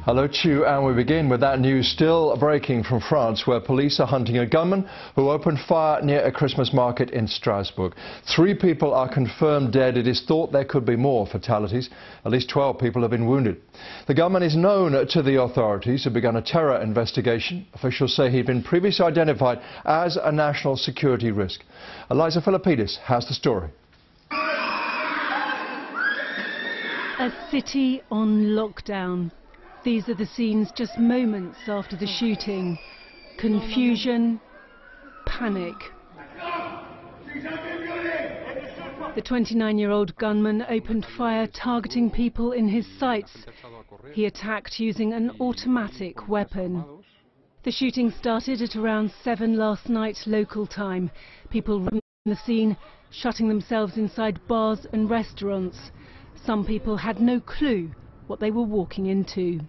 Hello to you, and we begin with that news still breaking from France, where police are hunting a gunman who opened fire near a Christmas market in Strasbourg. 3 people are confirmed dead. It is thought there could be more fatalities. At least 12 people have been wounded. The gunman is known to the authorities, who begun a terror investigation. Officials say he'd been previously identified as a national security risk. Eliza Philippidis has the story. A city on lockdown. These are the scenes just moments after the shooting. Confusion, panic. The 29-year-old gunman opened fire targeting people in his sights. He attacked using an automatic weapon. The shooting started at around 7 last night local time. People ran the scene, shutting themselves inside bars and restaurants. Some people had no clue what they were walking into.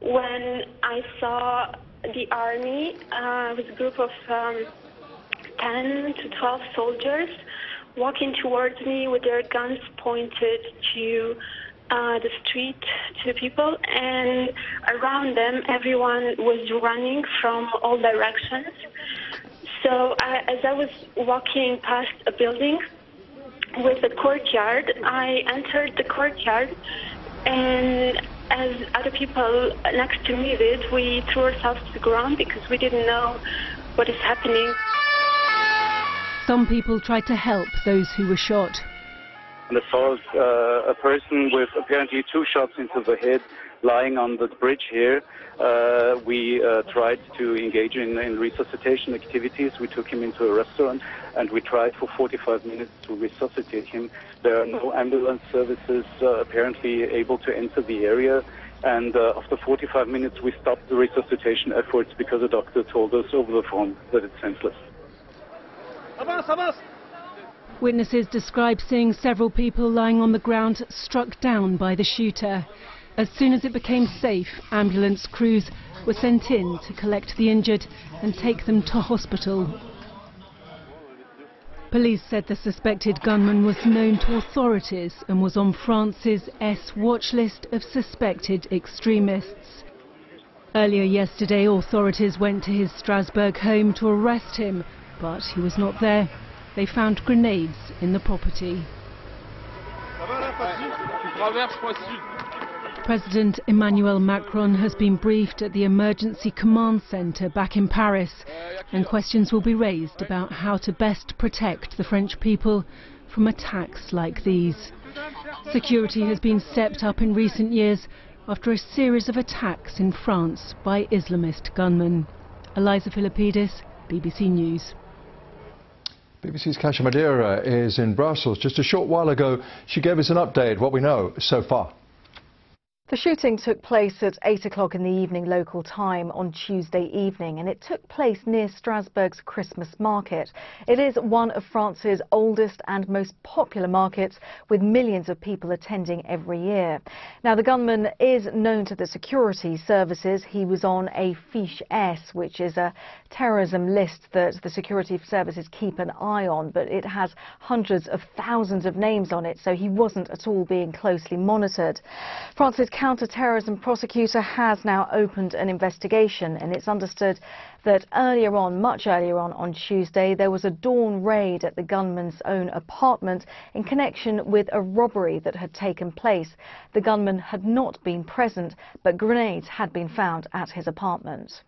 When I saw the army with a group of 10 to 12 soldiers walking towards me with their guns pointed to the street, to the people, and around them everyone was running from all directions. So as I was walking past a building with a courtyard, I entered the courtyard, and as other people next to me did, we threw ourselves to the ground because we didn't know what is happening. Some people tried to help those who were shot. And I saw a person with apparently 2 shots into the head lying on the bridge here. We tried to engage in resuscitation activities. We took him into a restaurant and we tried for 45 minutes to resuscitate him. There are no ambulance services apparently able to enter the area. And after 45 minutes we stopped the resuscitation efforts because the doctor told us over the phone that it's senseless. Witnesses describe seeing several people lying on the ground struck down by the shooter. As soon as it became safe, ambulance crews were sent in to collect the injured and take them to hospital. Police said the suspected gunman was known to authorities and was on France's S watch list of suspected extremists. Earlier yesterday, authorities went to his Strasbourg home to arrest him, but he was not there. They found grenades in the property. President Emmanuel Macron has been briefed at the Emergency Command Centre back in Paris, and questions will be raised about how to best protect the French people from attacks like these. Security has been stepped up in recent years after a series of attacks in France by Islamist gunmen. Eliza Philippidis, BBC News. BBC's Kasia Madeira is in Brussels. Just a short while ago, she gave us an update, what we know so far. The shooting took place at 8 o'clock in the evening local time on Tuesday evening, and it took place near Strasbourg's Christmas market. It is one of France's oldest and most popular markets, with millions of people attending every year. Now, the gunman is known to the security services. He was on a Fiche S, which is a terrorism list that the security services keep an eye on, but it has hundreds of thousands of names on it, so he wasn't at all being closely monitored. France's counter-terrorism prosecutor has now opened an investigation, and it's understood that much earlier on Tuesday, there was a dawn raid at the gunman's own apartment in connection with a robbery that had taken place. The gunman had not been present, but grenades had been found at his apartment.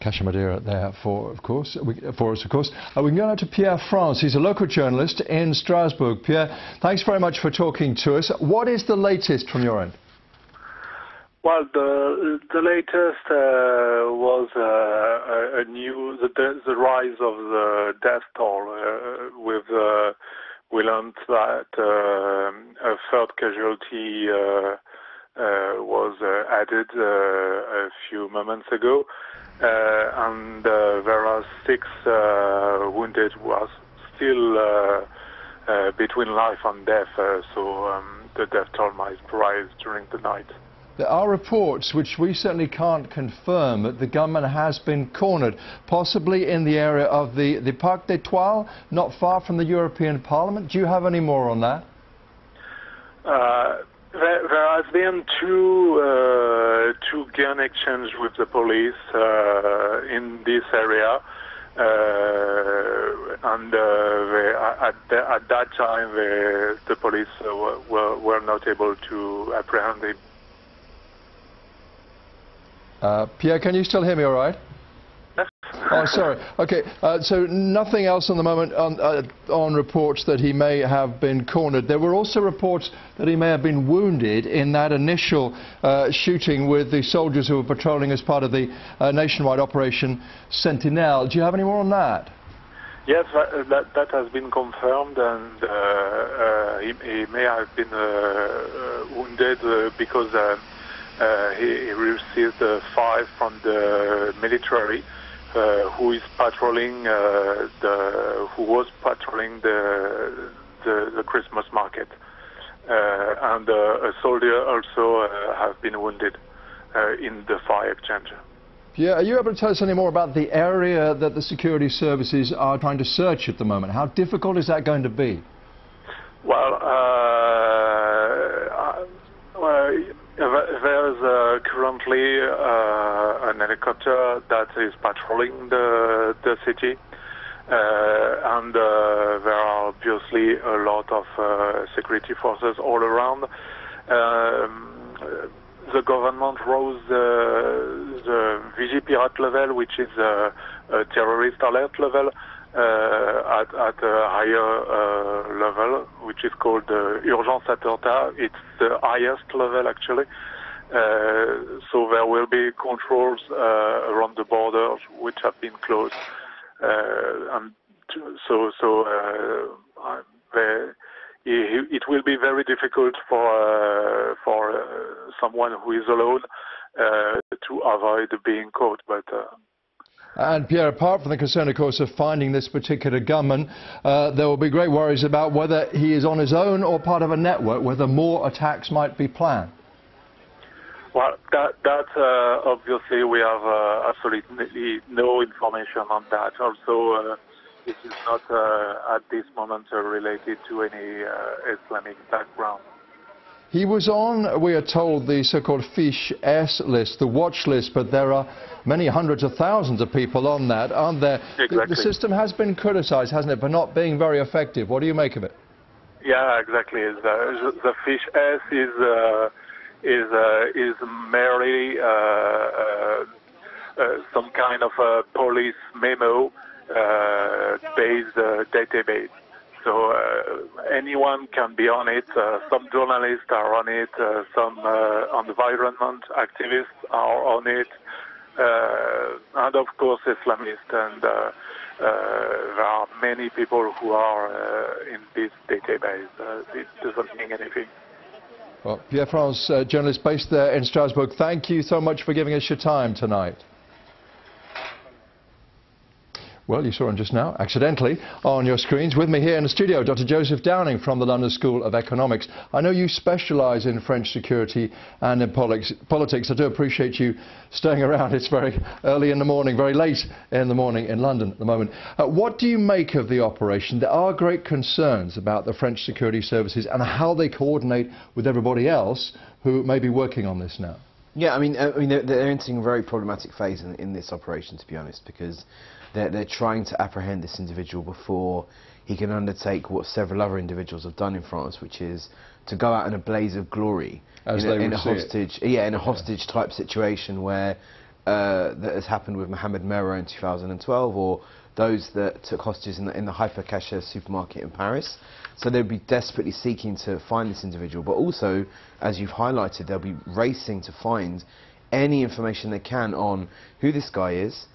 Kasia Madeira there for us, of course. We can go now to Pierre France. He's a local journalist in Strasbourg. Pierre, thanks very much for talking to us. What is the latest from your end? Well, the latest was the rise of the death toll. We learned that a 3rd casualty was added a few moments ago. And there are 6 wounded who are still between life and death, so the death toll might rise during the night. There are reports, which we certainly can't confirm, that the gunman has been cornered, possibly in the area of the Parc d'Etoile, not far from the European Parliament. Do you have any more on that? There has been two gun exchange with the police in this area, and at that time the police were not able to apprehend him. Pierre, can you still hear me all right? Oh, sorry. Okay, so nothing else on the moment on reports that he may have been cornered. There were also reports that he may have been wounded in that initial shooting with the soldiers who were patrolling as part of the nationwide Operation Sentinelle. Do you have any more on that? Yes, that has been confirmed, and he may have been wounded because he received a fire from the military. Who is patrolling who was patrolling the Christmas market, and a soldier also have been wounded in the fire exchange. Pierre, are you able to tell us any more about the area that the security services are trying to search at the moment? How difficult is that going to be? Well, there's currently an helicopter that is patrolling the city, and there are obviously a lot of security forces all around. The government rose the Vigipirate level, which is a terrorist alert level, at a higher level, which is called Urgence Attentat. It's the highest level, actually. So there will be controls around the borders, which have been closed. And it will be very difficult for someone who is alone to avoid being caught. But and Pierre, apart from the concern, of course, of finding this particular gunman, there will be great worries about whether he is on his own or part of a network, whether more attacks might be planned. Well, that obviously we have absolutely no information on that. Also, it is not at this moment related to any Islamic background. He was on, we are told, the so-called Fiche S list, the watch list, but there are many hundreds of thousands of people on that, aren't there? Exactly. The system has been criticised, hasn't it, for not being very effective. What do you make of it? Yeah, exactly. The Fiche S is merely some kind of a police memo based database. So anyone can be on it. Some journalists are on it. Some environment activists are on it, and of course Islamists. And there are many people who are in this database. It doesn't mean anything. Well, Pierre France, journalist based there in Strasbourg, thank you so much for giving us your time tonight. Well, you saw him just now, accidentally, on your screens. With me here in the studio, Dr. Joseph Downing from the London School of Economics. I know you specialise in French security and in politics. I do appreciate you staying around. It's very early in the morning, very late in the morning in London at the moment. What do you make of the operation? There are great concerns about the French security services and how they coordinate with everybody else who may be working on this now. Yeah, I mean they're entering a very problematic phase in this operation, to be honest, because they're trying to apprehend this individual before he can undertake what several other individuals have done in France, which is to go out in a blaze of glory in a hostage type situation where that has happened with Mohamed Merah in 2012, or those that took hostages in the Hypercacher supermarket in Paris. So they'll be desperately seeking to find this individual, but also, as you've highlighted, they'll be racing to find any information they can on who this guy is,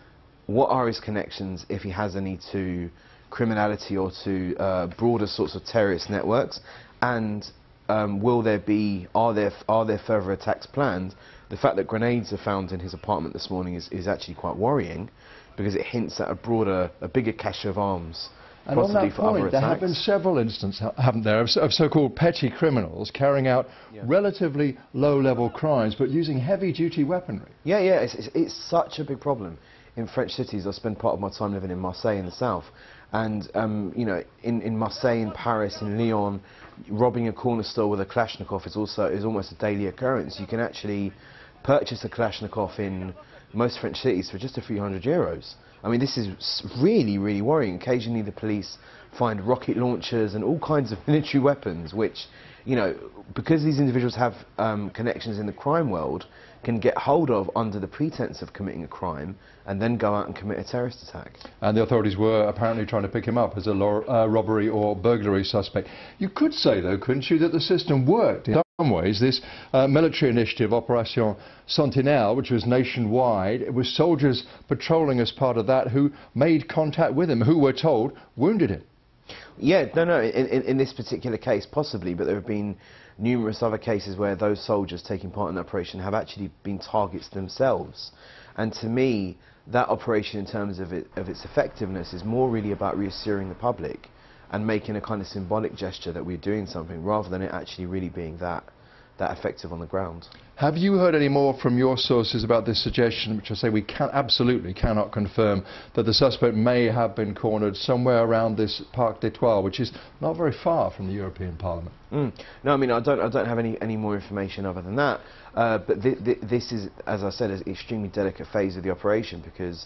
what are his connections, if he has any, to criminality or to broader sorts of terrorist networks, and are there further attacks planned? The fact that grenades are found in his apartment this morning is actually quite worrying, because it hints at a bigger cache of arms. And on that point, there have been several instances, haven't there, of so-called petty criminals carrying out relatively low-level crimes, but using heavy-duty weaponry. Yeah, it's such a big problem in French cities. I spend part of my time living in Marseille in the south, and you know, in Marseille, in Paris, in Lyon, robbing a corner store with a Kalashnikov is almost a daily occurrence. You can actually purchase a Kalashnikov in most French cities for just a few €100. I mean, this is really, really worrying. Occasionally the police find rocket launchers and all kinds of military weapons, which, you know, because these individuals have connections in the crime world, can get hold of under the pretense of committing a crime and then go out and commit a terrorist attack. And the authorities were apparently trying to pick him up as a robbery or burglary suspect. You could say, though, couldn't you, that the system worked in some ways. This military initiative, Operation Sentinelle, which was nationwide, it was soldiers patrolling as part of that who made contact with him, who we're told wounded him. Yeah, no, in this particular case, possibly, but there have been numerous other cases where those soldiers taking part in the operation have actually been targets themselves. And to me, that operation, in terms of its effectiveness, is more really about reassuring the public and making a kind of symbolic gesture that we're doing something, rather than it actually really being that effective on the ground. Have you heard any more from your sources about this suggestion, which I say we absolutely cannot confirm, that the suspect may have been cornered somewhere around this Parc d'Etoile, which is not very far from the European Parliament? No, I mean, I don't have any more information other than that. But this is, as I said, an extremely delicate phase of the operation, because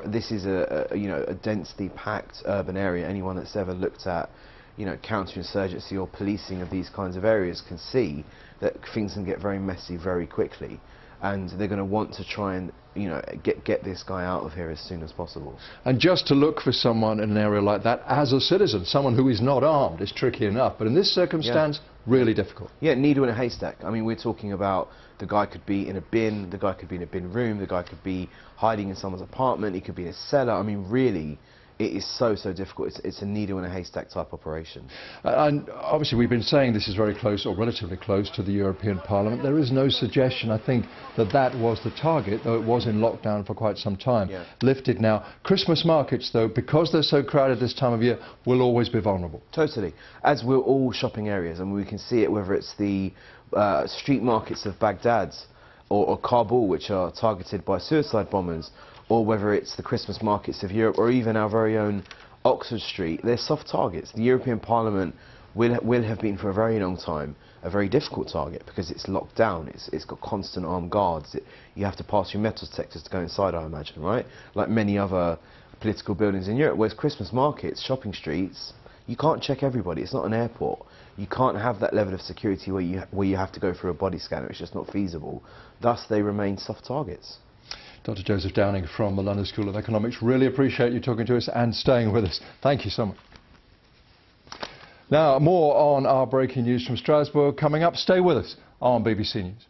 this is a densely packed urban area. Anyone that's ever looked at, you know, counterinsurgency or policing of these kinds of areas can see that things can get very messy very quickly, and they're going to want to try and, you know, get this guy out of here as soon as possible. And just to look for someone in an area like that as a citizen, someone who is not armed, is tricky enough, but in this circumstance, really difficult. Yeah, needle in a haystack. I mean, we're talking about the guy could be in a bin, the guy could be in a bin room, the guy could be hiding in someone's apartment, he could be in a cellar. I mean, really, it is so difficult. It's a needle in a haystack type operation. And obviously we've been saying this is very close, or relatively close, to the European Parliament. There is no suggestion, I think, that was the target, though it was in lockdown for quite some time. Yeah. Lifted now. Christmas markets, though, because they're so crowded this time of year, will always be vulnerable. Totally. As will all shopping areas. I mean, we can see it whether it's the street markets of Baghdad or Kabul, which are targeted by suicide bombers, or whether it's the Christmas markets of Europe, or even our very own Oxford Street. They're soft targets. The European Parliament will have been for a very long time a very difficult target, because it's locked down, it's got constant armed guards, you have to pass through metal detectors to go inside, I imagine, right? Like many other political buildings in Europe. Whereas Christmas markets, shopping streets, you can't check everybody, it's not an airport. You can't have that level of security where you have to go through a body scanner, it's just not feasible. Thus they remain soft targets. Dr. Joseph Downing from the London School of Economics, really appreciate you talking to us and staying with us. Thank you so much. Now, more on our breaking news from Strasbourg coming up. Stay with us on BBC News.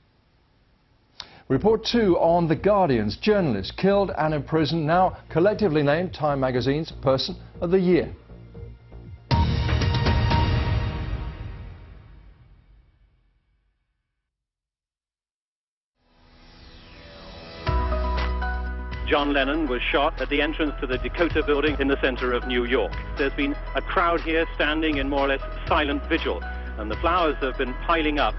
Report 2 on The Guardian's journalists killed and imprisoned, now collectively named Time magazine's Person of the Year. John Lennon was shot at the entrance to the Dakota building in the center of New York. There's been a crowd here standing in more or less silent vigil, and the flowers have been piling up.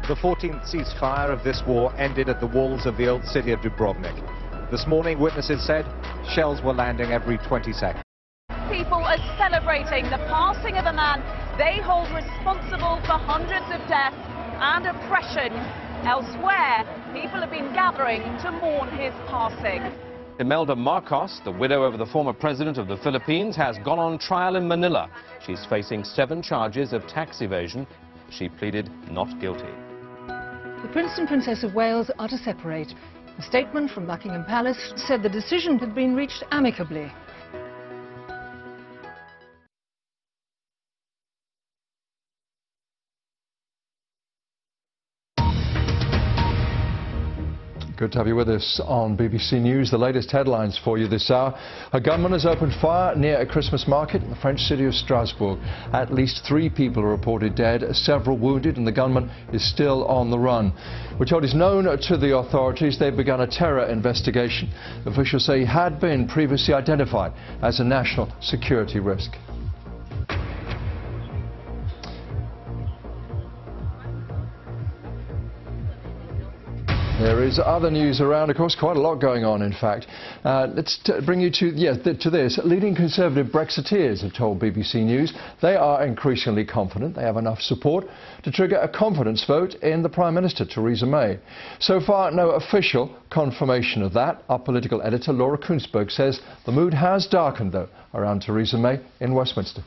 The 14th ceasefire of this war ended at the walls of the old city of Dubrovnik. This morning, witnesses said shells were landing every 20 seconds. People are celebrating the passing of a man they hold responsible for hundreds of deaths and oppression. Elsewhere, people have been gathering to mourn his passing. Imelda Marcos, the widow of the former president of the Philippines, has gone on trial in Manila. She's facing 7 charges of tax evasion. She pleaded not guilty. The Prince and Princess of Wales are to separate. A statement from Buckingham Palace said the decision had been reached amicably. Good to have you with us on BBC News. The latest headlines for you this hour. A gunman has opened fire near a Christmas market in the French city of Strasbourg. At least 3 people are reported dead, several wounded, and the gunman is still on the run. We're told he's known to the authorities. They've begun a terror investigation. Officials say he had been previously identified as a national security risk. There is other news around, of course, quite a lot going on, in fact. Let's bring you to this. Leading Conservative Brexiteers have told BBC News they are increasingly confident they have enough support to trigger a confidence vote in the Prime Minister, Theresa May. So far, no official confirmation of that. Our political editor, Laura Kuenssberg, says the mood has darkened, though, around Theresa May in Westminster.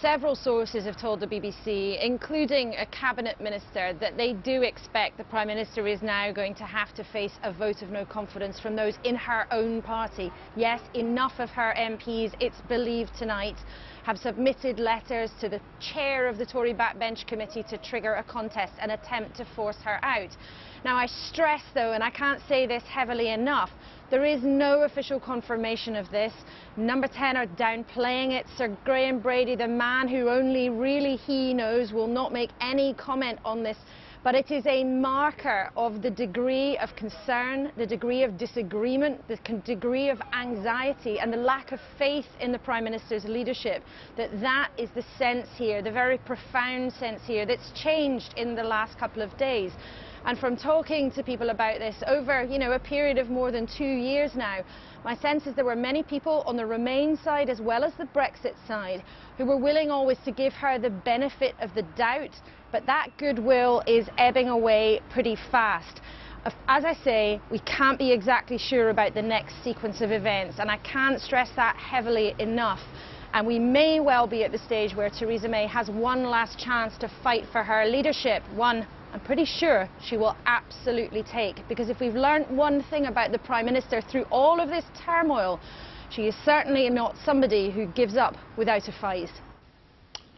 Several sources have told the BBC, including a cabinet minister, that they do expect the Prime Minister is now going to have to face a vote of no confidence from those in her own party. Yes, enough of her MPs, it's believed tonight, have submitted letters to the chair of the Tory backbench committee to trigger a contest, an attempt to force her out. Now, I stress, though, and I can't say this heavily enough, there is no official confirmation of this. Number 10 are downplaying it. Sir Graham Brady, the man who only really he knows, will not make any comment on this. But it is a marker of the degree of concern, the degree of disagreement, the degree of anxiety and the lack of faith in the Prime Minister's leadership, that is the sense here, the very profound sense here that's changed in the last couple of days. And from talking to people about this over, a period of more than 2 years now, my sense is there were many people on the Remain side as well as the Brexit side who were willing always to give her the benefit of the doubt, but that goodwill is ebbing away pretty fast. As I say, we can't be exactly sure about the next sequence of events, and I can't stress that heavily enough. And we may well be at the stage where Theresa May has one last chance to fight for her leadership, one I'm pretty sure she will absolutely take, because if we've learnt one thing about the Prime Minister through all of this turmoil, she is certainly not somebody who gives up without a fight.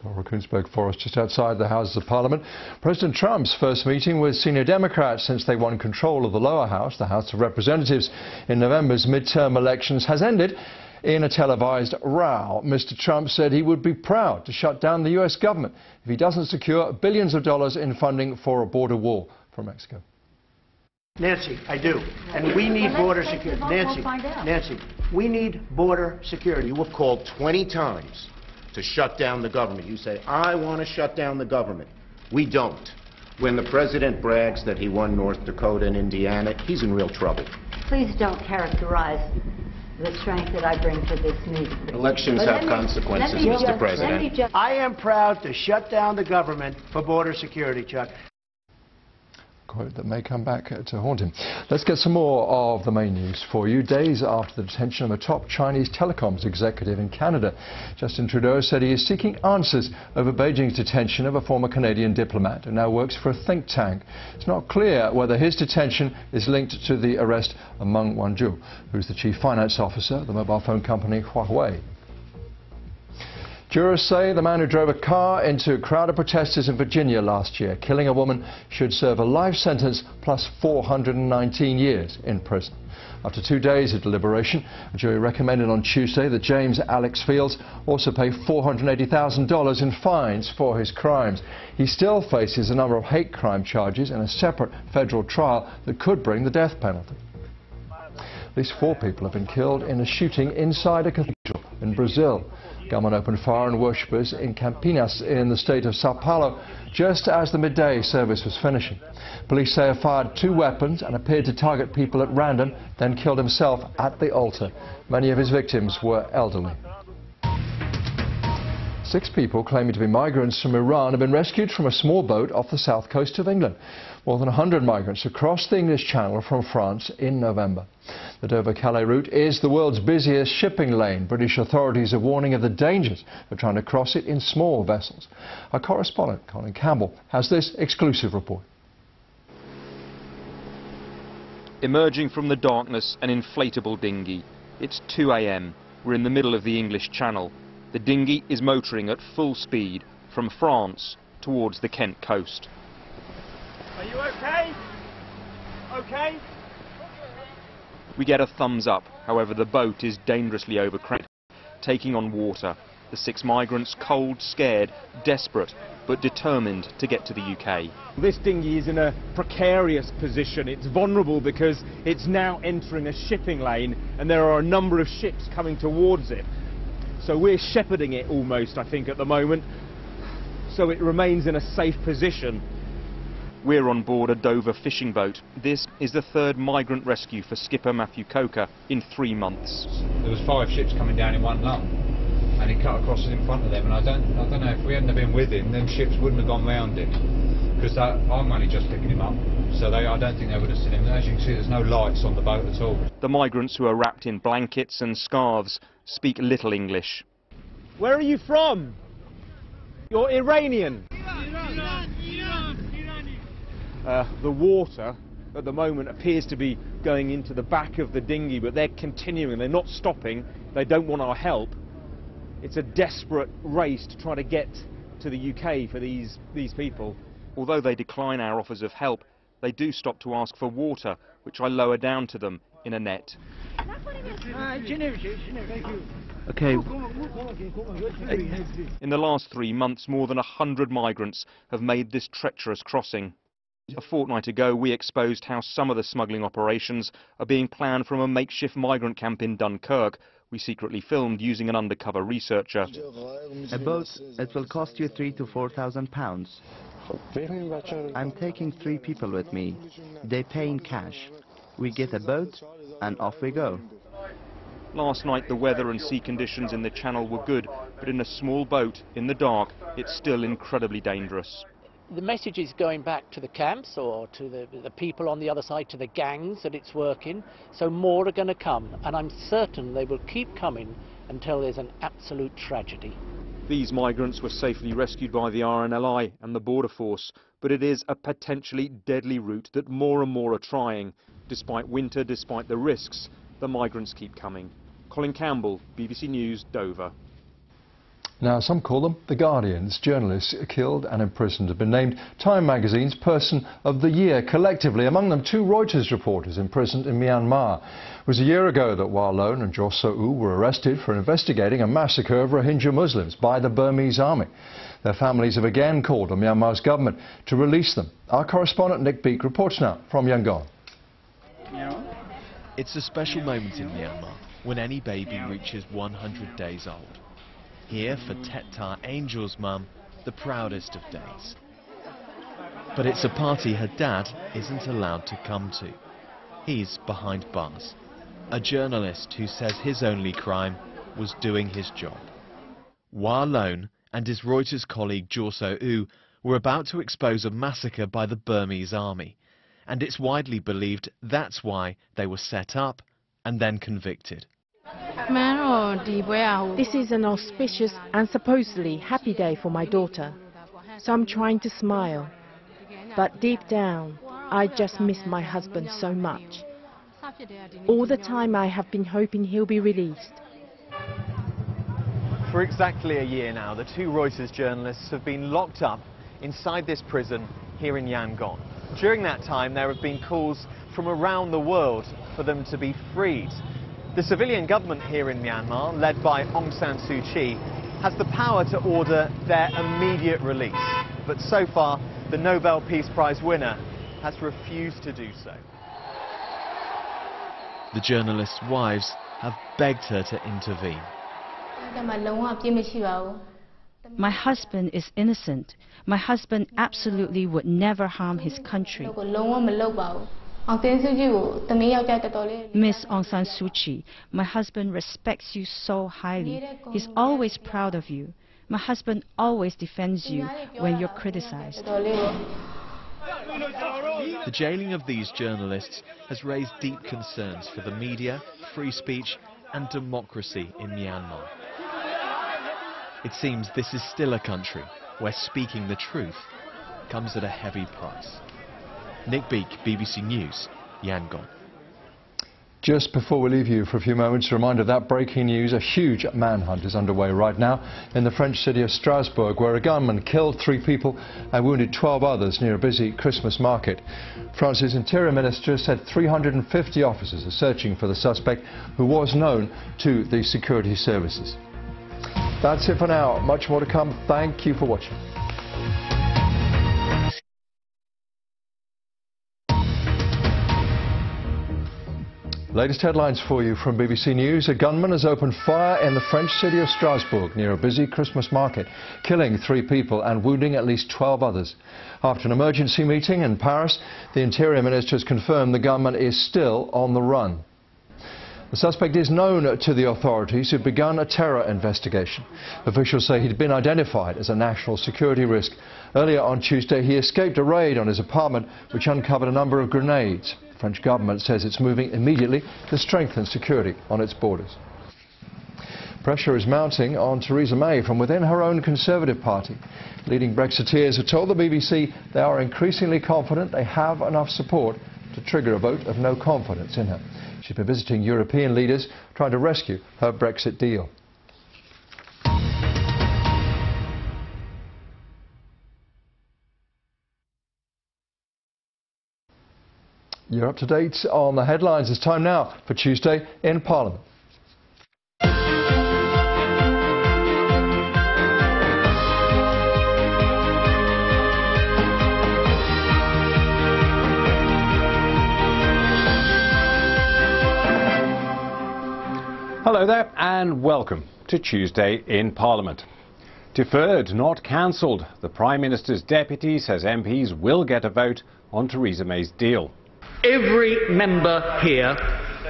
Laura Kuenssberg for us just outside the Houses of Parliament. President Trump's first meeting with senior Democrats since they won control of the lower house, the House of Representatives, in November's midterm elections has ended in a televised row. Mr. Trump said he would be proud to shut down the US government if he doesn't secure billions of dollars in funding for a border wall from Mexico. Nancy, I do. And we need border security. Nancy, we need border security. You were called 20 times to shut down the government. You say, I want to shut down the government. We don't. When the president brags that he won North Dakota and Indiana, he's in real trouble. Please don't characterize the strength that I bring to this meeting. Elections have consequences, Mr. President. I am proud to shut down the government for border security, Chuck. Quote that may come back to haunt him. Let's get some more of the main news for you. Days after the detention of a top Chinese telecoms executive in Canada, Justin Trudeau said he is seeking answers over Beijing's detention of a former Canadian diplomat who now works for a think tank. It's not clear whether his detention is linked to the arrest of Meng Wanzhou, who's the chief finance officer of the mobile phone company Huawei. Jurors say the man who drove a car into a crowd of protesters in Virginia last year, killing a woman, should serve a life sentence plus 419 years in prison. After 2 days of deliberation, a jury recommended on Tuesday that James Alex Fields also pay $480,000 in fines for his crimes. He still faces a number of hate crime charges and a separate federal trial that could bring the death penalty. At least 4 people have been killed in a shooting inside a cathedral in Brazil. Gunmen opened fire on worshippers in Campinas in the state of Sao Paulo just as the midday service was finishing. Police say he fired 2 weapons and appeared to target people at random, then killed himself at the altar. Many of his victims were elderly. 6 people claiming to be migrants from Iran have been rescued from a small boat off the south coast of England. More than 100 migrants have crossed the English Channel from France in November. The Dover-Calais route is the world's busiest shipping lane. British authorities are warning of the dangers of trying to cross it in small vessels. Our correspondent, Colin Campbell, has this exclusive report. Emerging from the darkness, an inflatable dinghy. It's 2 a.m. We're in the middle of the English Channel. The dinghy is motoring at full speed from France towards the Kent coast. Are you okay? Okay? We get a thumbs up. However, the boat is dangerously overcrowded, taking on water. The 6 migrants cold, scared, desperate, but determined to get to the UK. This dinghy is in a precarious position. It's vulnerable because it's now entering a shipping lane and there are a number of ships coming towards it. So we're shepherding it almost, I think, at the moment, so it remains in a safe position. We're on board a Dover fishing boat. This is the third migrant rescue for skipper Matthew Coker in 3 months. There was 5 ships coming down in one lump, and he cut across in front of them, and I don't know if we hadn't been with him, them ships wouldn't have gone round him, because I'm only just picking him up, so I don't think they would have seen him. As you can see, there's no lights on the boat at all. The migrants, who are wrapped in blankets and scarves, speak little English. Where are you from? You're Iranian. The water at the moment appears to be going into the back of the dinghy, but they're continuing, they're not stopping, they don't want our help. It's a desperate race to try to get to the UK for these people. Although they decline our offers of help, they do stop to ask for water, which I lower down to them in a net. Okay. In the last 3 months, more than 100 migrants have made this treacherous crossing. A fortnight ago, we exposed how some of the smuggling operations are being planned from a makeshift migrant camp in Dunkirk. We secretly filmed using an undercover researcher. A boat, it will cost you £3,000 to £4,000. I'm taking 3 people with me. They pay in cash. We get a boat and off we go. Last night the weather and sea conditions in the channel were good, but in a small boat in the dark it's still incredibly dangerous. The message is going back to the camps or to the people on the other side, to the gangs, that it's working. So more are going to come, and I'm certain they will keep coming until there's an absolute tragedy. These migrants were safely rescued by the RNLI and the Border Force, but it is a potentially deadly route that more and more are trying. Despite winter, despite the risks, the migrants keep coming. Colin Campbell, BBC News, Dover. Now, some call them the Guardians. Journalists killed and imprisoned have been named Time magazine's Person of the Year collectively. Among them, 2 Reuters reporters imprisoned in Myanmar. It was a year ago that Wa Lone and Jo So-u were arrested for investigating a massacre of Rohingya Muslims by the Burmese army. Their families have again called on Myanmar's government to release them. Our correspondent Nick Beak reports now from Yangon. It's a special moment in Myanmar when any baby reaches 100 days old. Here, for Tet Ta Angel's mum, the proudest of days. But it's a party her dad isn't allowed to come to. He's behind bars. A journalist who says his only crime was doing his job. Wa Lone and his Reuters colleague Jo So-u were about to expose a massacre by the Burmese army. And it's widely believed that's why they were set up and then convicted. This is an auspicious and supposedly happy day for my daughter, so I'm trying to smile. But deep down, I just miss my husband so much. All the time I have been hoping he'll be released. For exactly a year now, the 2 Reuters journalists have been locked up inside this prison here in Yangon. During that time, there have been calls from around the world for them to be freed. The civilian government here in Myanmar, led by Aung San Suu Kyi, has the power to order their immediate release. But so far, the Nobel Peace Prize winner has refused to do so. The journalist's wives have begged her to intervene. My husband is innocent. My husband absolutely would never harm his country. Miss Aung San Suu Kyi, my husband respects you so highly. He's always proud of you. My husband always defends you when you're criticized. The jailing of these journalists has raised deep concerns for the media, free speech and democracy in Myanmar. It seems this is still a country where speaking the truth comes at a heavy price. Nick Beak, BBC News, Yangon. Just before we leave you for a few moments, a reminder that breaking news, a huge manhunt is underway right now in the French city of Strasbourg, where a gunman killed 3 people and wounded 12 others near a busy Christmas market. France's Interior Minister said 350 officers are searching for the suspect, who was known to the security services. That's it for now. Much more to come. Thank you for watching. Latest headlines for you from BBC News. A gunman has opened fire in the French city of Strasbourg near a busy Christmas market, killing 3 people and wounding at least 12 others. After an emergency meeting in Paris, the Interior Minister has confirmed the gunman is still on the run. The suspect is known to the authorities who've begun a terror investigation. Officials say he'd been identified as a national security risk. Earlier on Tuesday, he escaped a raid on his apartment, which uncovered a number of grenades. The French government says it's moving immediately to strengthen security on its borders. Pressure is mounting on Theresa May from within her own Conservative Party. Leading Brexiteers have told the BBC they are increasingly confident they have enough support to trigger a vote of no confidence in her. She's been visiting European leaders trying to rescue her Brexit deal. You're up to date on the headlines. It's time now for Tuesday in Parliament. Hello there and welcome to Tuesday in Parliament. Deferred, not cancelled. The Prime Minister's deputy says MPs will get a vote on Theresa May's deal. Every member here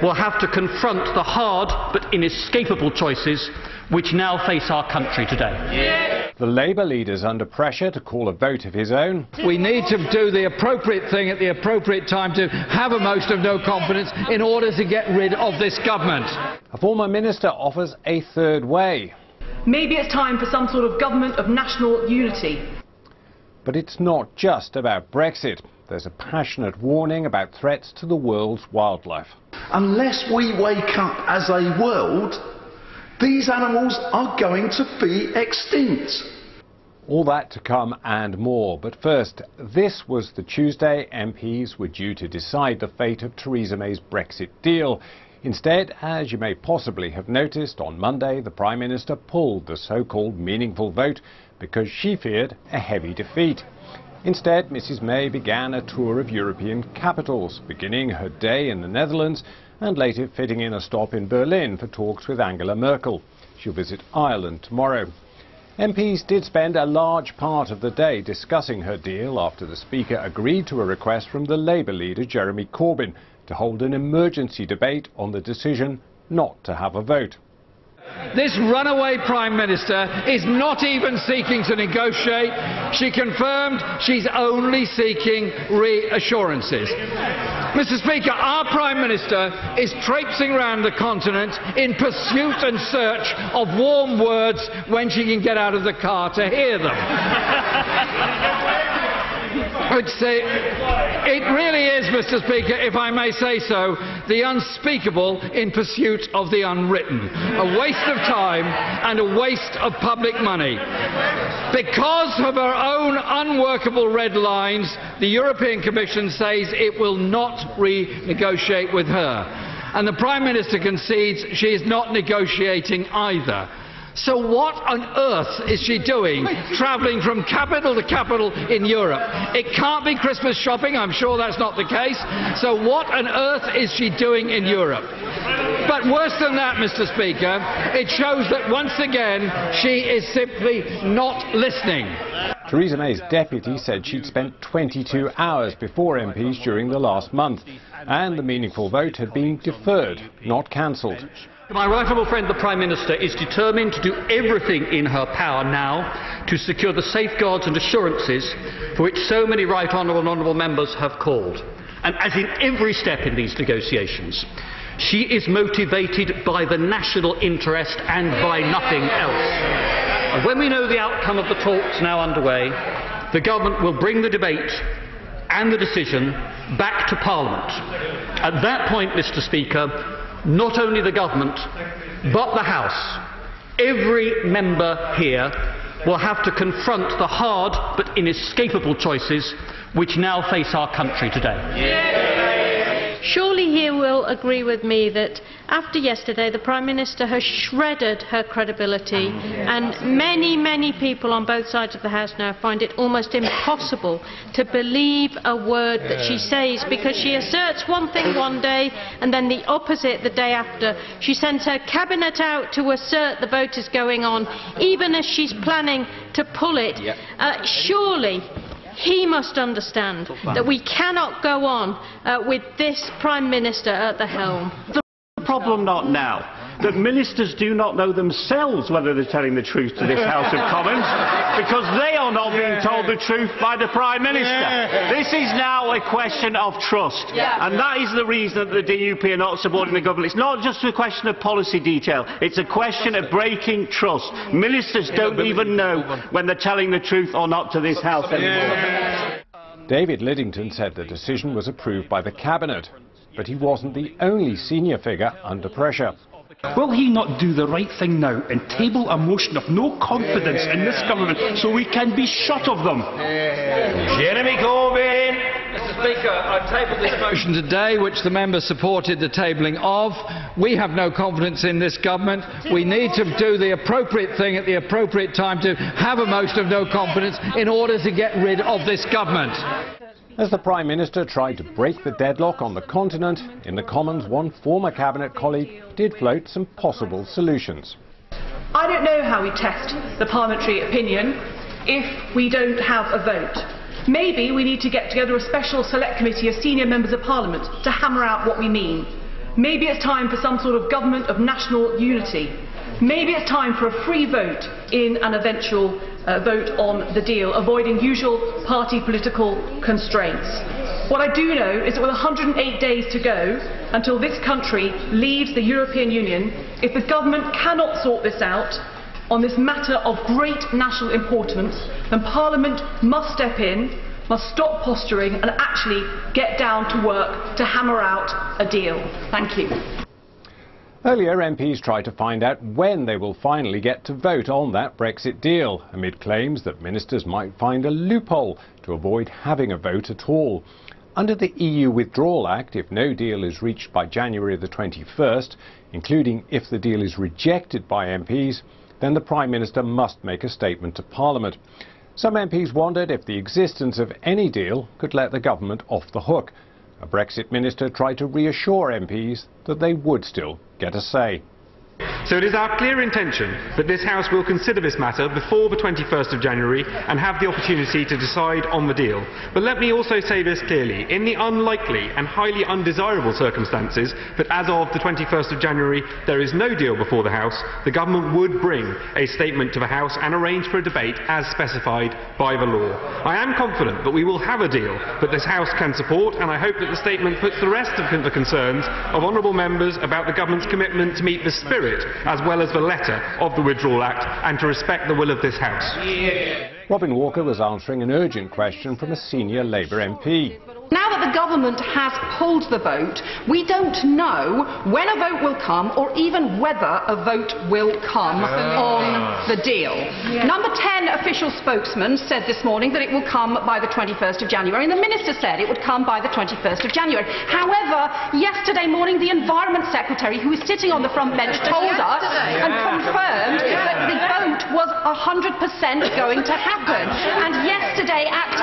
will have to confront the hard but inescapable choices which now face our country today. Yeah. The Labour leader's under pressure to call a vote of his own. We need to do the appropriate thing at the appropriate time to have a motion of no confidence in order to get rid of this government. A former minister offers a third way. Maybe it's time for some sort of government of national unity. But it's not just about Brexit. There's a passionate warning about threats to the world's wildlife. Unless we wake up as a world, these animals are going to be extinct. All that to come and more. But first, this was the Tuesday MPs were due to decide the fate of Theresa May's Brexit deal. Instead, as you may possibly have noticed, on Monday the Prime Minister pulled the so-called meaningful vote because she feared a heavy defeat. Instead, Mrs May began a tour of European capitals, beginning her day in the Netherlands and later fitting in a stop in Berlin for talks with Angela Merkel. She'll visit Ireland tomorrow. MPs did spend a large part of the day discussing her deal after the Speaker agreed to a request from the Labour leader Jeremy Corbyn to hold an emergency debate on the decision not to have a vote. This runaway Prime Minister is not even seeking to negotiate. She confirmed she's only seeking reassurances. Mr. Speaker, our Prime Minister is traipsing around the continent in pursuit and search of warm words when she can get out of the car to hear them. It really is, Mr. Speaker, if I may say so, the unspeakable in pursuit of the unwritten. A waste of time and a waste of public money. Because of her own unworkable red lines, the European Commission says it will not renegotiate with her. And the Prime Minister concedes she is not negotiating either. So what on earth is she doing, travelling from capital to capital in Europe? It can't be Christmas shopping, I'm sure that's not the case. So what on earth is she doing in Europe? But worse than that, Mr. Speaker, it shows that once again she is simply not listening. Theresa May's deputy said she'd spent 22 hours before MPs during the last month, and the meaningful vote had been deferred, not cancelled. My right honourable friend, the Prime Minister, is determined to do everything in her power now to secure the safeguards and assurances for which so many right honourable and honourable members have called. And as in every step in these negotiations, she is motivated by the national interest and by nothing else. And when we know the outcome of the talks now underway, the government will bring the debate and the decision back to Parliament. At that point, Mr. Speaker, not only the government, but the House, every member here will have to confront the hard but inescapable choices which now face our country today. Yeah. Surely he will agree with me that after yesterday the Prime Minister has shredded her credibility, and many people on both sides of the House now find it almost impossible to believe a word that she says, because she asserts one thing one day and then the opposite the day after. She sends her cabinet out to assert the vote is going on, even as she's planning to pull it. Surely he must understand that we cannot go on with this Prime Minister at the helm. The problem not now that ministers do not know themselves whether they're telling the truth to this House of Commons, because they are not being told the truth by the Prime Minister. This is now a question of trust, and that is the reason that the DUP are not supporting the government. It's not just a question of policy detail, it's a question of breaking trust. Ministers don't even know when they're telling the truth or not to this House anymore. David Lidington said the decision was approved by the Cabinet, but he wasn't the only senior figure under pressure. Will he not do the right thing now and table a motion of no confidence in this government so we can be shut of them? Jeremy Corbyn. Mr. Speaker, I tabled this motion today, which the members supported the tabling of. We have no confidence in this government. We need to do the appropriate thing at the appropriate time to have a motion of no confidence in order to get rid of this government. As the Prime Minister tried to break the deadlock on the continent, in the Commons one former Cabinet colleague did float some possible solutions. I don't know how we test the parliamentary opinion if we don't have a vote. Maybe we need to get together a special select committee of senior members of Parliament to hammer out what we mean. Maybe it's time for some sort of government of national unity. Maybe it's time for a free vote in an eventual vote on the deal, avoiding usual party political constraints. What I do know is that with 108 days to go until this country leaves the European Union, if the government cannot sort this out on this matter of great national importance, then Parliament must step in, must stop posturing and actually get down to work to hammer out a deal. Thank you. Earlier, MPs tried to find out when they will finally get to vote on that Brexit deal, amid claims that ministers might find a loophole to avoid having a vote at all. Under the EU Withdrawal Act, if no deal is reached by January the 21st, including if the deal is rejected by MPs, then the Prime Minister must make a statement to Parliament. Some MPs wondered if the existence of any deal could let the government off the hook. A Brexit minister tried to reassure MPs that they would still get a say. So it is our clear intention that this House will consider this matter before the 21st of January and have the opportunity to decide on the deal. But let me also say this clearly. In the unlikely and highly undesirable circumstances that as of the 21st of January there is no deal before the House, the government would bring a statement to the House and arrange for a debate as specified by the law. I am confident that we will have a deal that this House can support, and I hope that the statement puts the rest of the concerns of honourable members about the government's commitment to meet the spirit as well as the letter of the Withdrawal Act and to respect the will of this House. Robin Walker was answering an urgent question from a senior Labour MP. Now that the government has pulled the vote, we don't know when a vote will come or even whether a vote will come on the deal. Number 10 official spokesman said this morning that it will come by the 21st of January, and the Minister said it would come by the 21st of January. However, yesterday morning the Environment Secretary, who was sitting on the front bench, told us and confirmed that the vote was 100% going to happen. And yesterday at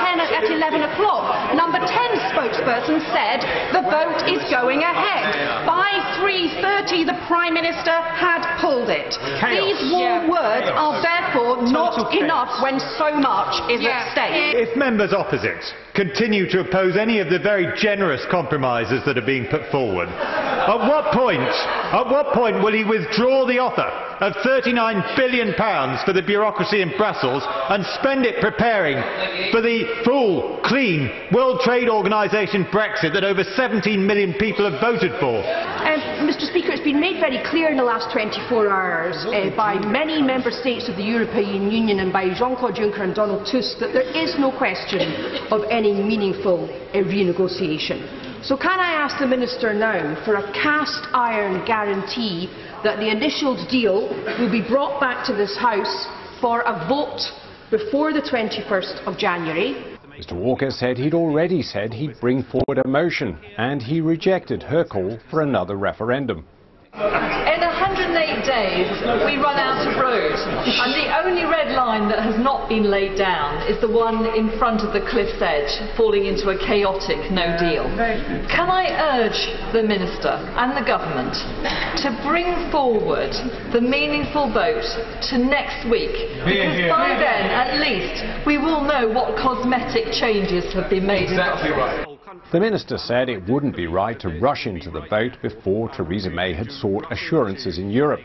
11 o'clock, number 10 spokesperson said the vote is going ahead. By 3:30 the Prime Minister had pulled it. These warm words are therefore not enough when so much is at stake. If members opposite continue to oppose any of the very generous compromises that are being put forward, at what point will he withdraw the offer of £39 billion for the bureaucracy in Brussels and spend it preparing for the full, clean World Trade Organisation Brexit that over 17 million people have voted for? Mr. Speaker, it's been made very clear in the last 24 hours by many member states of the European Union and by Jean-Claude Juncker and Donald Tusk that there is no question of any meaningful renegotiation. So can I ask the Minister now for a cast-iron guarantee that the initial deal will be brought back to this House for a vote before the 21st of January? Mr Walker said he'd already said he'd bring forward a motion, and he rejected her call for another referendum. In 108 days, we run out of road, and the only red line that has not been laid down is the one in front of the cliff's edge, falling into a chaotic no deal. Can I urge the Minister and the Government to bring forward the meaningful vote to next week, because by then, at least, we will know what cosmetic changes have been made. Exactly right. The Minister said it wouldn't be right to rush into the vote before Theresa May had sought assurances in Europe,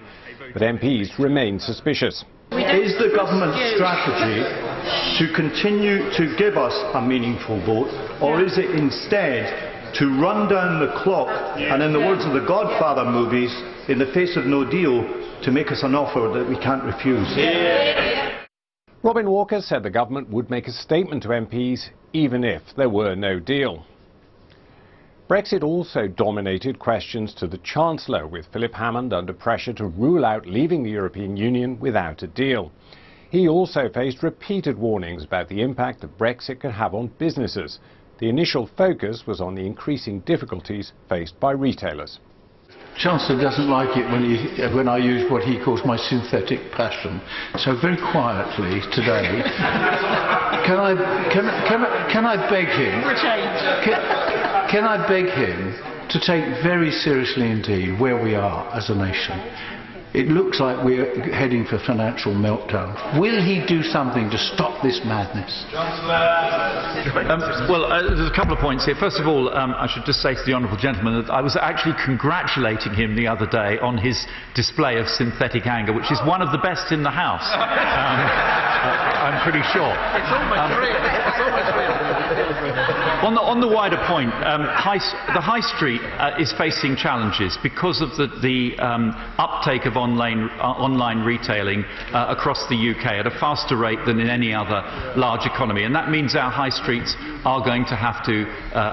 but MPs remain suspicious. Is the government's strategy to continue to give us a meaningful vote, or is it instead to run down the clock and, in the words of the Godfather movies, in the face of no deal, to make us an offer that we can't refuse? Robin Walker said the government would make a statement to MPs even if there were no deal. Brexit also dominated questions to the Chancellor, with Philip Hammond under pressure to rule out leaving the European Union without a deal. He also faced repeated warnings about the impact that Brexit could have on businesses. The initial focus was on the increasing difficulties faced by retailers. Chancellor doesn't like it when I use what he calls my synthetic passion. So very quietly today, can I beg him? Can I beg him to take very seriously indeed where we are as a nation? It looks like we're heading for financial meltdown. Will he do something to stop this madness? There's a couple of points here. First of all, I should just say to the honourable gentleman that I was actually congratulating him the other day on his display of synthetic anger, which is one of the best in the House. I'm pretty sure. It's almost real. It's almost real. On the wider point, the High Street is facing challenges because of the uptake of online retailing across the UK at a faster rate than in any other large economy, and that means our high streets are going to have to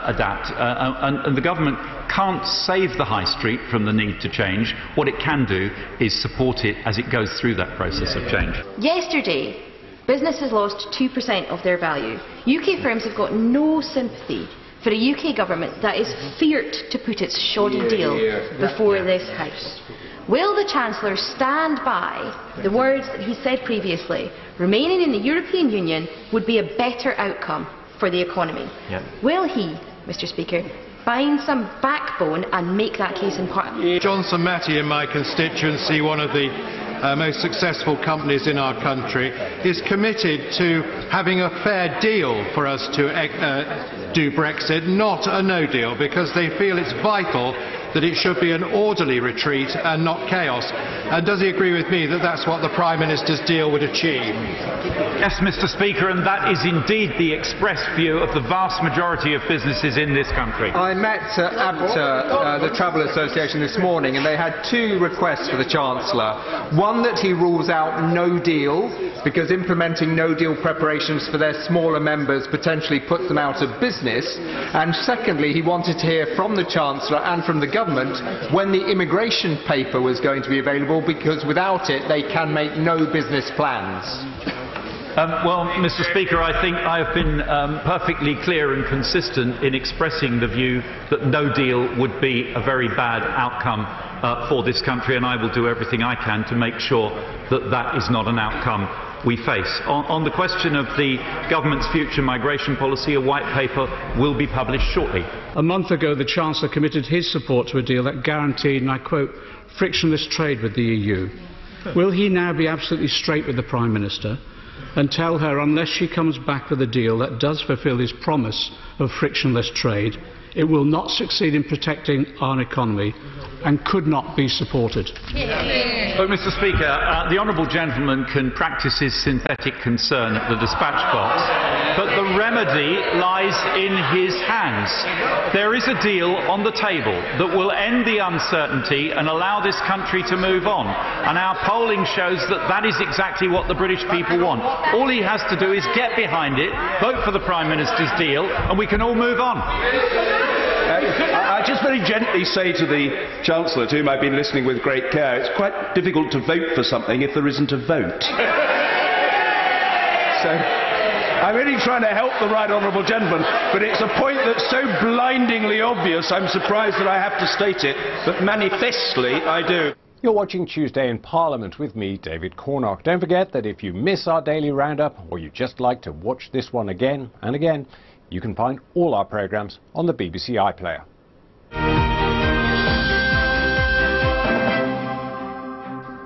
adapt. And the government can't save the high street from the need to change. What it can do is support it as it goes through that process of change. Yesterday, businesses lost 2% of their value. UK firms have got no sympathy for a UK government that is feared to put its shoddy deal before this House. Will the Chancellor stand by the words that he said previously? Remaining in the European Union would be a better outcome for the economy. Will he, Mr Speaker, find some backbone and make that case in Parliament? Johnson Matthey in my constituency, one of the most successful companies in our country, is committed to having a fair deal for us to do Brexit, not a no deal, because they feel it's vital that it should be an orderly retreat and not chaos. And does he agree with me that that's what the Prime Minister's deal would achieve? Yes, Mr Speaker, and that is indeed the expressed view of the vast majority of businesses in this country. I met ABTA, the Travel Association, this morning, and they had two requests for the Chancellor. One, that he rules out no deal, because implementing no deal preparations for their smaller members potentially puts them out of business. And secondly, he wanted to hear from the Chancellor and from the government when the immigration paper was going to be available, because without it they can make no business plans. Well, Mr Speaker, I think I have been perfectly clear and consistent in expressing the view that no deal would be a very bad outcome for this country, and I will do everything I can to make sure that that is not an outcome we face. On the question of the government's future migration policy, a white paper will be published shortly. A month ago, the Chancellor committed his support to a deal that guaranteed, and I quote, frictionless trade with the EU. Will he now be absolutely straight with the Prime Minister and tell her, unless she comes back with a deal that does fulfil his promise of frictionless trade, it will not succeed in protecting our economy and could not be supported? But, Mr Speaker, the honourable gentleman can practice his synthetic concern at the dispatch box, but the remedy lies in his hands. There is a deal on the table that will end the uncertainty and allow this country to move on, and our polling shows that that is exactly what the British people want. All he has to do is get behind it, vote for the Prime Minister's deal, and we can all move on. I just very gently say to the Chancellor, to whom I've been listening with great care, it's quite difficult to vote for something if there isn't a vote. So I'm only trying to help the right honourable gentleman, but it's a point that's so blindingly obvious, I'm surprised that I have to state it, but manifestly I do. You're watching Tuesday in Parliament with me, David Cornock. Don't forget that if you miss our daily roundup, or you just like to watch this one again and again, you can find all our programmes on the BBC iPlayer.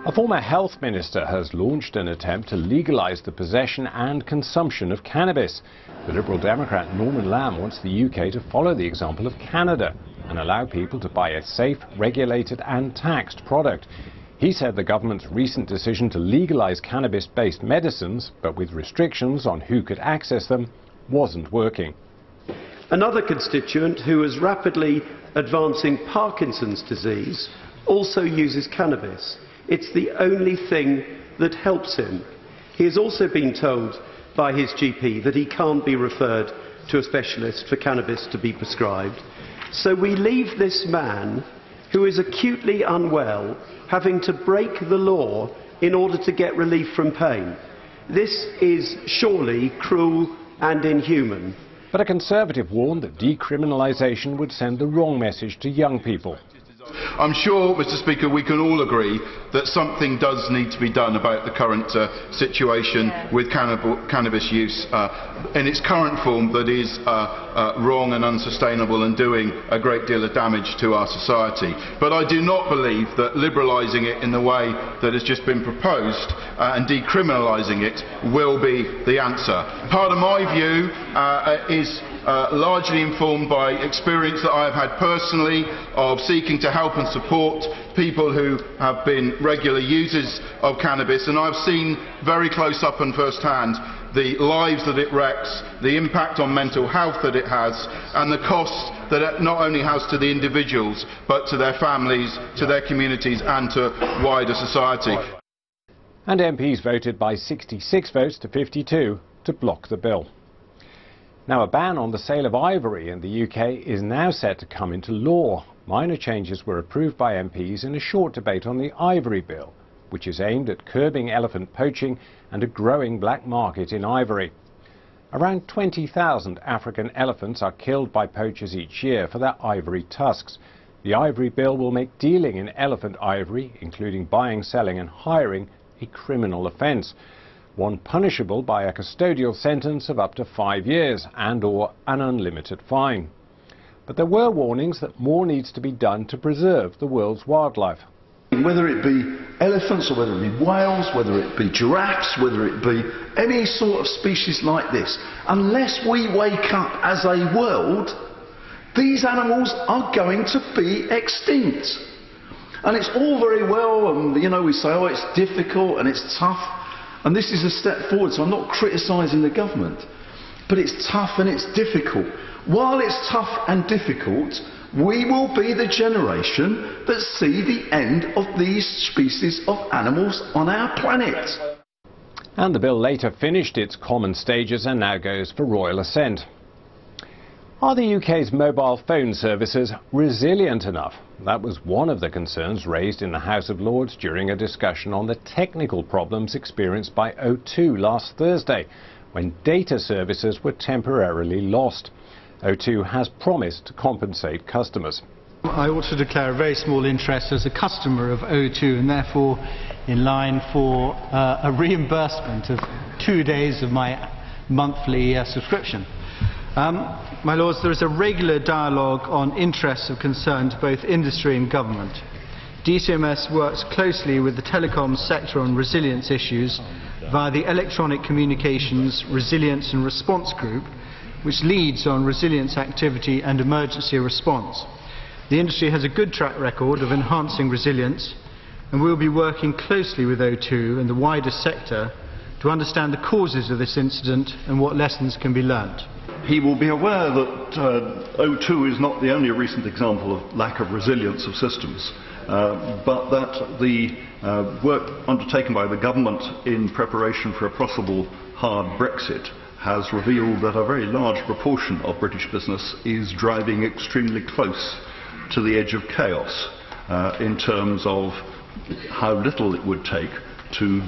A former health minister has launched an attempt to legalise the possession and consumption of cannabis. The Liberal Democrat Norman Lamb wants the UK to follow the example of Canada and allow people to buy a safe, regulated and taxed product. He said the government's recent decision to legalise cannabis-based medicines, but with restrictions on who could access them, wasn't working. Another constituent who is rapidly advancing Parkinson's disease also uses cannabis. It's the only thing that helps him. He has also been told by his GP that he can't be referred to a specialist for cannabis to be prescribed. So we leave this man, who is acutely unwell, having to break the law in order to get relief from pain. This is surely cruel and inhuman. But a Conservative warned that decriminalisation would send the wrong message to young people. I'm sure, Mr. Speaker, we can all agree that something does need to be done about the current situation with cannabis use in its current form that is wrong and unsustainable and doing a great deal of damage to our society. But I do not believe that liberalising it in the way that has just been proposed and decriminalising it will be the answer. Part of my view is largely informed by experience that I have had personally of seeking to help and support people who have been regular users of cannabis, and I've seen very close up and first hand the lives that it wrecks, the impact on mental health that it has, and the cost that it not only has to the individuals but to their families, to their communities and to wider society. And MPs voted by 66 votes to 52 to block the bill. Now, a ban on the sale of ivory in the UK is now set to come into law. Minor changes were approved by MPs in a short debate on the Ivory Bill, which is aimed at curbing elephant poaching and a growing black market in ivory. Around 20,000 African elephants are killed by poachers each year for their ivory tusks. The Ivory Bill will make dealing in elephant ivory, including buying, selling and hiring, a criminal offence, one punishable by a custodial sentence of up to 5 years and/or an unlimited fine. But there were warnings that more needs to be done to preserve the world's wildlife. Whether it be elephants or whether it be whales, whether it be giraffes, whether it be any sort of species like this, unless we wake up as a world, these animals are going to be extinct. And it's all very well, and you know, we say, oh, it's difficult and it's tough. And this is a step forward, so I'm not criticising the government. But it's tough and it's difficult. While it's tough and difficult, we will be the generation that see the end of these species of animals on our planet. And the bill later finished its common stages and now goes for royal assent. Are the UK's mobile phone services resilient enough? That was one of the concerns raised in the House of Lords during a discussion on the technical problems experienced by O2 last Thursday, when data services were temporarily lost. O2 has promised to compensate customers. I ought to declare a very small interest as a customer of O2 and therefore in line for a reimbursement of 2 days of my monthly subscription. My Lords, there is a regular dialogue on interests of concern to both industry and government. DCMS works closely with the telecoms sector on resilience issues via the Electronic Communications Resilience and Response Group, which leads on resilience activity and emergency response. The industry has a good track record of enhancing resilience, and we will be working closely with O2 and the wider sector to understand the causes of this incident and what lessons can be learnt. He will be aware that O2 is not the only recent example of lack of resilience of systems, but that the work undertaken by the government in preparation for a possible hard Brexit has revealed that a very large proportion of British business is driving extremely close to the edge of chaos in terms of how little it would take to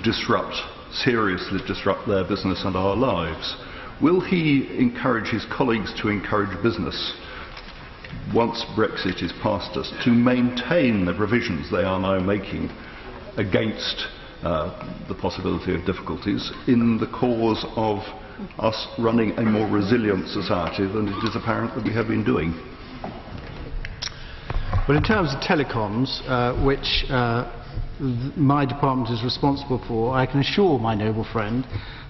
seriously disrupt their business and our lives. will he encourage his colleagues to encourage business, once Brexit is past us, to maintain the provisions they are now making against the possibility of difficulties in the cause of us running a more resilient society than it is apparent that we have been doing? Well, in terms of telecoms, which my department is responsible for, I can assure my noble friend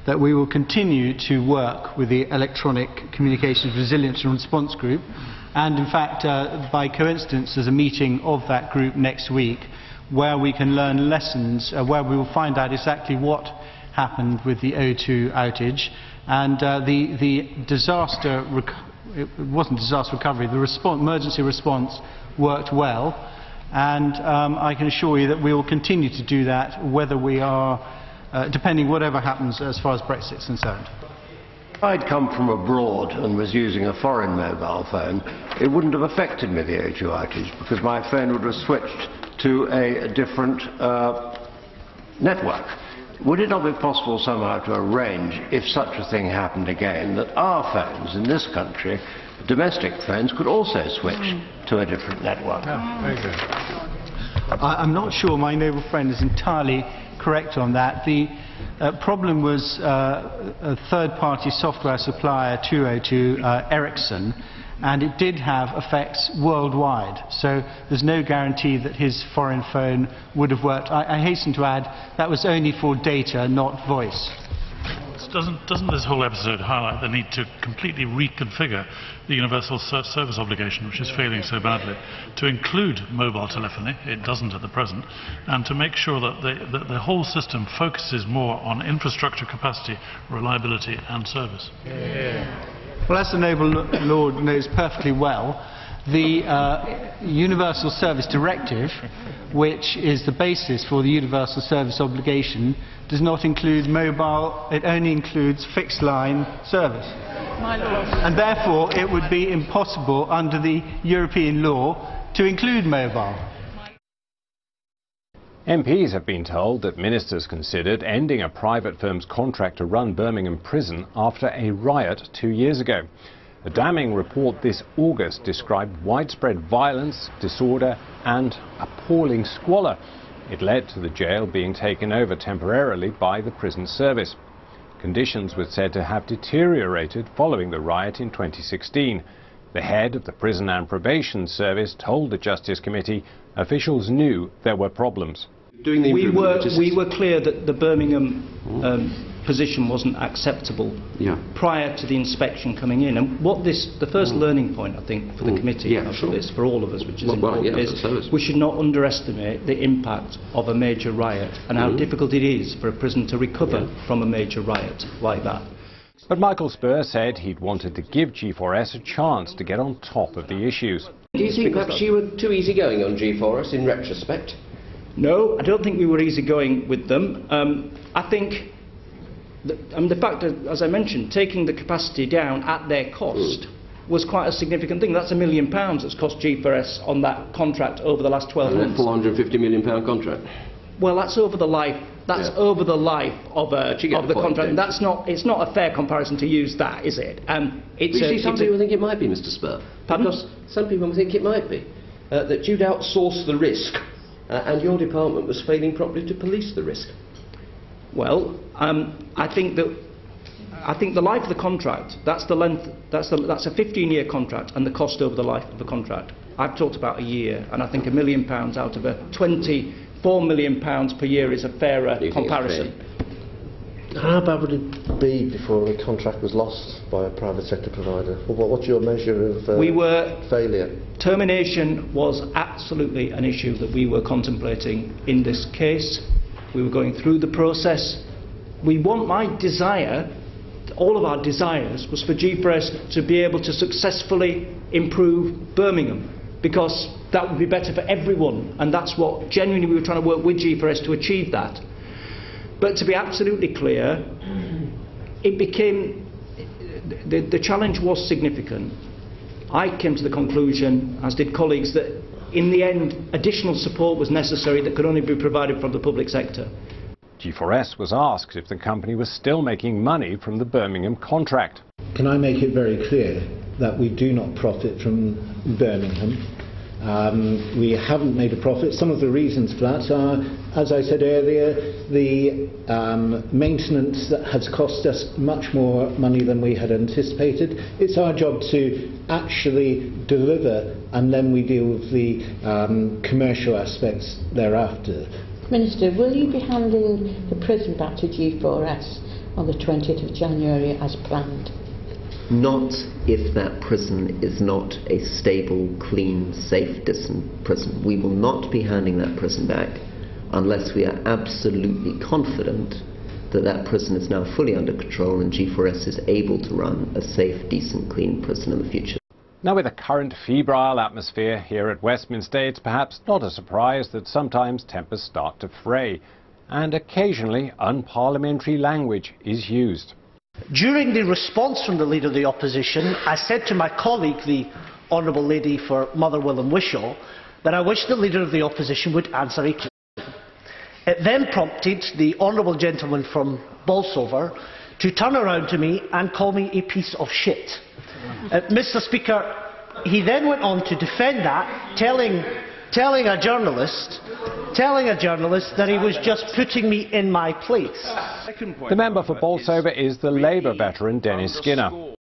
that we will continue to work with the Electronic Communications Resilience and Response Group, and in fact, by coincidence, there's a meeting of that group next week where we can learn lessons, where we will find out exactly what happened with the O2 outage, and the disaster, it wasn't disaster recovery, the emergency response worked well, and I can assure you that we will continue to do that whether we are, depending whatever happens as far as Brexit is concerned. If I'd come from abroad and was using a foreign mobile phone, it wouldn't have affected me, the O2 outage, because my phone would have switched to a different network. Would it not be possible somehow to arrange, if such a thing happened again, that our phones in this country, domestic phones, could also switch to a different network? Very good. I'm not sure my noble friend is entirely correct on that. The problem was a third-party software supplier to O2, Ericsson, and it did have effects worldwide. So there's no guarantee that his foreign phone would have worked. I hasten to add that was only for data, not voice. Doesn't this whole episode highlight the need to completely reconfigure the universal service obligation, which is failing so badly, to include mobile telephony? It doesn't at the present, and to make sure that the whole system focuses more on infrastructure capacity, reliability and service. Well, as the noble Lord knows perfectly well, the Universal Service Directive, which is the basis for the Universal Service Obligation, does not include mobile, it only includes fixed line service. And therefore it would be impossible under the European law to include mobile. MPs have been told that ministers considered ending a private firm's contract to run Birmingham Prison after a riot 2 years ago. A damning report this August described widespread violence, disorder and appalling squalor. It led to the jail being taken over temporarily by the prison service. Conditions were said to have deteriorated following the riot in 2016. The head of the Prison and Probation Service told the Justice Committee officials knew there were problems. We were clear that the Birmingham position wasn't acceptable prior to the inspection coming in. And what the first learning point, I think, for the committee, for all of us, which is important, is we should not underestimate the impact of a major riot and how difficult it is for a prison to recover from a major riot like that. But Michael Spurr said he'd wanted to give G4S a chance to get on top of the issues. Do you think perhaps you were too easygoing on G4S in retrospect? No, I don't think we were easygoing with them. I think the fact that, as I mentioned, taking the capacity down at their cost was quite a significant thing. That's £1 million that's cost G4S on that contract over the last 12 months. A £450 million contract. Well, that's over the life. That's over the life of the contract. That's not. It's not a fair comparison to use that, is it? Some people think it might be, Mr. Spurr. Because some people think it might be that you'd outsourced the risk, and your department was failing properly to police the risk. Well, I think the life of the contract. That's the length. That's a 15-year contract, and the cost over the life of the contract. I've talked about a year, and I think £1 million out of a £24 million per year is a fairer comparison. How bad would it be before a contract was lost by a private sector provider? What's your measure of failure? Termination was absolutely an issue that we were contemplating in this case. We were going through the process. My desire, all of our desires, was for G4S to be able to successfully improve Birmingham, because that would be better for everyone, and that's what genuinely we were trying to work with G4S to achieve that. But to be absolutely clear, it became, the challenge was significant. I came to the conclusion, as did colleagues, that in the end additional support was necessary that could only be provided from the public sector. G4S was asked if the company was still making money from the Birmingham contract. Can I make it very clear that we do not profit from Birmingham? We haven't made a profit. Some of the reasons for that are, as I said earlier, the maintenance that has cost us much more money than we had anticipated. It's our job to actually deliver, and then we deal with the commercial aspects thereafter. Minister, will you be handing the prison back to G4S on the 20th of January as planned? Not if that prison is not a stable, clean, safe, decent prison. We will not be handing that prison back unless we are absolutely confident that that prison is now fully under control and G4S is able to run a safe, decent, clean prison in the future. Now, with the current febrile atmosphere here at Westminster, it's perhaps not a surprise that sometimes tempers start to fray, and occasionally unparliamentary language is used. During the response from the Leader of the Opposition, I said to my colleague, the Honourable Lady for Motherwell and Wishaw, that I wish the Leader of the Opposition would answer a question. It then prompted the Honourable Gentleman from Bolsover to turn around to me and call me a piece of shit. Mr. Speaker, he then went on to defend that, telling a journalist that he was just putting me in my place. The member for Bolsover is the Labour veteran Dennis Skinner.